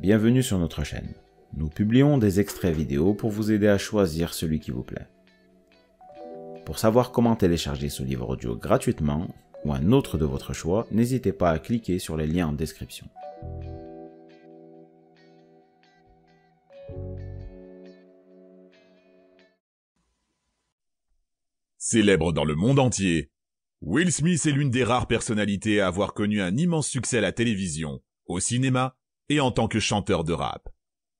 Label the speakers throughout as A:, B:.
A: bienvenue sur notre chaîne. Nous publions des extraits vidéo pour vous aider à choisir celui qui vous plaît. Pour savoir comment télécharger ce livre audio gratuitement, ou un autre de votre choix, n'hésitez pas à cliquer sur les liens en description.
B: Célèbre dans le monde entier, Will Smith est l'une des rares personnalités à avoir connu un immense succès à la télévision, au cinéma et en tant que chanteur de rap.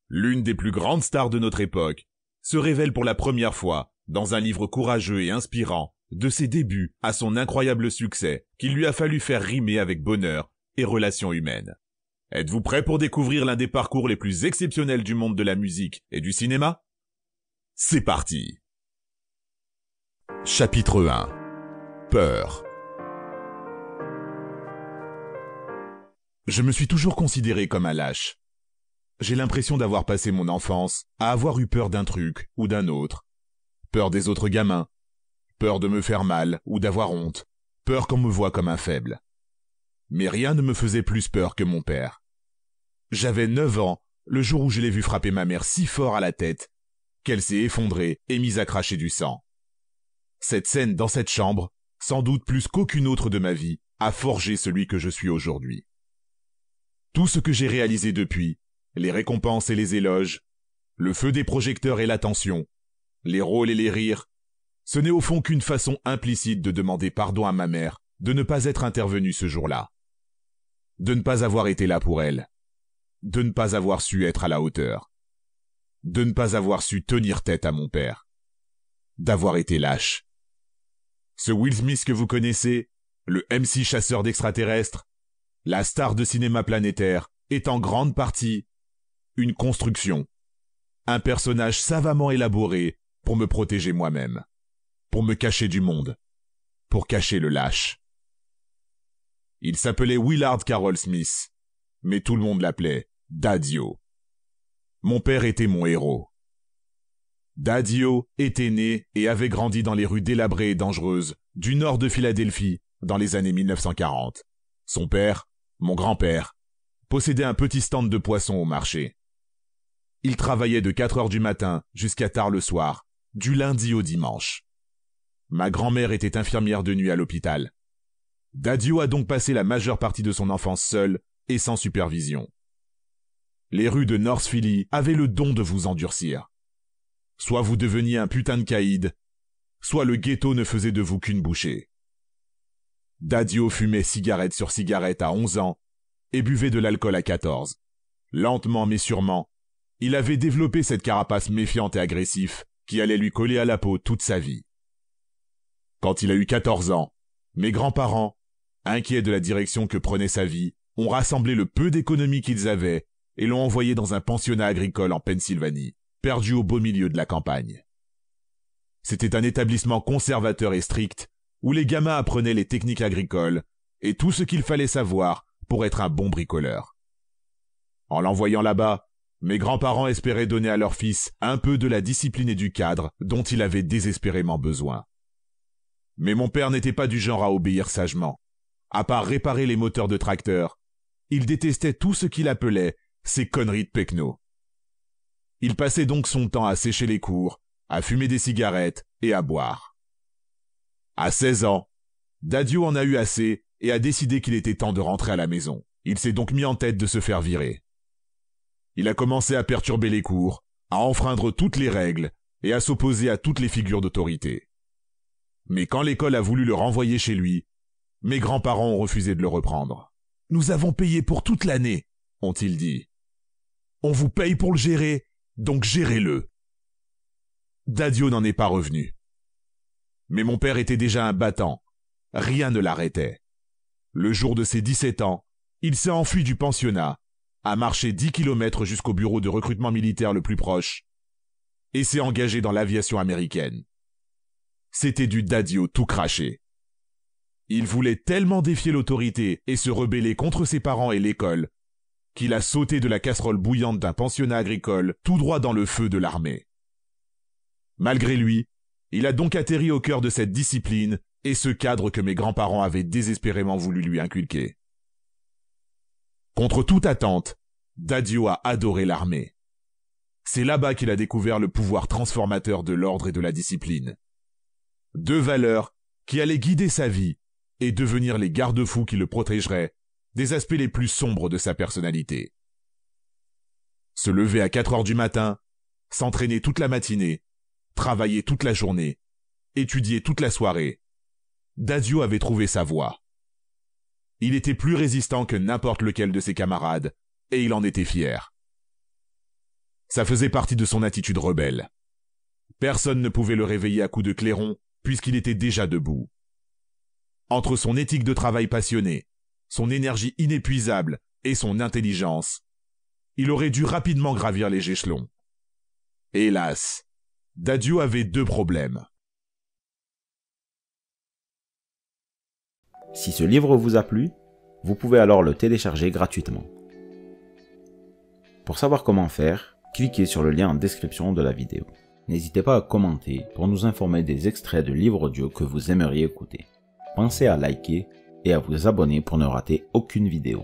B: L'une des plus grandes stars de notre époque se révèle pour la première fois dans un livre courageux et inspirant, de ses débuts à son incroyable succès qu'il lui a fallu faire rimer avec bonheur et relations humaines. Êtes-vous prêt pour découvrir l'un des parcours les plus exceptionnels du monde de la musique et du cinéma? C'est parti! Chapitre 1. Peur. Je me suis toujours considéré comme un lâche. J'ai l'impression d'avoir passé mon enfance à avoir eu peur d'un truc ou d'un autre. Peur des autres gamins. Peur de me faire mal ou d'avoir honte. Peur qu'on me voie comme un faible. Mais rien ne me faisait plus peur que mon père. J'avais 9 ans le jour où je l'ai vu frapper ma mère si fort à la tête qu'elle s'est effondrée et mise à cracher du sang. Cette scène dans cette chambre, sans doute plus qu'aucune autre de ma vie, a forgé celui que je suis aujourd'hui. Tout ce que j'ai réalisé depuis, les récompenses et les éloges, le feu des projecteurs et l'attention, les rôles et les rires, ce n'est au fond qu'une façon implicite de demander pardon à ma mère de ne pas être intervenue ce jour-là, de ne pas avoir été là pour elle, de ne pas avoir su être à la hauteur, de ne pas avoir su tenir tête à mon père, d'avoir été lâche. Ce Will Smith que vous connaissez, le MC chasseur d'extraterrestres, la star de cinéma planétaire, est en grande partie une construction, un personnage savamment élaboré pour me protéger moi-même, pour me cacher du monde, pour cacher le lâche. Il s'appelait Willard Carroll Smith, mais tout le monde l'appelait Daddy-O. Mon père était mon héros. Daddy-O était né et avait grandi dans les rues délabrées et dangereuses du nord de Philadelphie dans les années 1940. Son père, mon grand-père, possédait un petit stand de poissons au marché. Il travaillait de 4 heures du matin jusqu'à tard le soir, du lundi au dimanche. Ma grand-mère était infirmière de nuit à l'hôpital. Daddy-O a donc passé la majeure partie de son enfance seul et sans supervision. Les rues de North Philly avaient le don de vous endurcir. Soit vous deveniez un putain de caïd, soit le ghetto ne faisait de vous qu'une bouchée. Daddy-O fumait cigarette sur cigarette à 11 ans et buvait de l'alcool à 14. Lentement mais sûrement, il avait développé cette carapace méfiante et agressive qui allait lui coller à la peau toute sa vie. Quand il a eu 14 ans, mes grands-parents, inquiets de la direction que prenait sa vie, ont rassemblé le peu d'économies qu'ils avaient et l'ont envoyé dans un pensionnat agricole en Pennsylvanie, perdu au beau milieu de la campagne. C'était un établissement conservateur et strict, où les gamins apprenaient les techniques agricoles et tout ce qu'il fallait savoir pour être un bon bricoleur. En l'envoyant là-bas, mes grands-parents espéraient donner à leur fils un peu de la discipline et du cadre dont il avait désespérément besoin. Mais mon père n'était pas du genre à obéir sagement. À part réparer les moteurs de tracteurs, il détestait tout ce qu'il appelait ces conneries de pecno. Il passait donc son temps à sécher les cours, à fumer des cigarettes et à boire. À 16 ans, Daddy-O en a eu assez et a décidé qu'il était temps de rentrer à la maison. Il s'est donc mis en tête de se faire virer. Il a commencé à perturber les cours, à enfreindre toutes les règles et à s'opposer à toutes les figures d'autorité. Mais quand l'école a voulu le renvoyer chez lui, mes grands-parents ont refusé de le reprendre. « Nous avons payé pour toute l'année », ont-ils dit. « On vous paye pour le gérer, donc gérez-le. » Daddy-O n'en est pas revenu. Mais mon père était déjà un battant. Rien ne l'arrêtait. Le jour de ses 17 ans, il s'est enfui du pensionnat, a marché 10 kilomètres jusqu'au bureau de recrutement militaire le plus proche et s'est engagé dans l'aviation américaine. C'était du Daddy-O tout craché. Il voulait tellement défier l'autorité et se rebeller contre ses parents et l'école qu'il a sauté de la casserole bouillante d'un pensionnat agricole tout droit dans le feu de l'armée. Malgré lui, il a donc atterri au cœur de cette discipline et ce cadre que mes grands-parents avaient désespérément voulu lui inculquer. Contre toute attente, Daddio a adoré l'armée. C'est là-bas qu'il a découvert le pouvoir transformateur de l'ordre et de la discipline. 2 valeurs qui allaient guider sa vie et devenir les garde-fous qui le protégeraient des aspects les plus sombres de sa personnalité. Se lever à 4 heures du matin, s'entraîner toute la matinée, travailler toute la journée, étudier toute la soirée. Daddio avait trouvé sa voie. Il était plus résistant que n'importe lequel de ses camarades, et il en était fier. Ça faisait partie de son attitude rebelle. Personne ne pouvait le réveiller à coups de clairon, puisqu'il était déjà debout. Entre son éthique de travail passionnée, son énergie inépuisable et son intelligence, il aurait dû rapidement gravir les échelons. Hélas, Daddio avait 2 problèmes.
A: Si ce livre vous a plu, vous pouvez alors le télécharger gratuitement. Pour savoir comment faire, cliquez sur le lien en description de la vidéo. N'hésitez pas à commenter pour nous informer des extraits de livres audio que vous aimeriez écouter. Pensez à liker et à vous abonner pour ne rater aucune vidéo.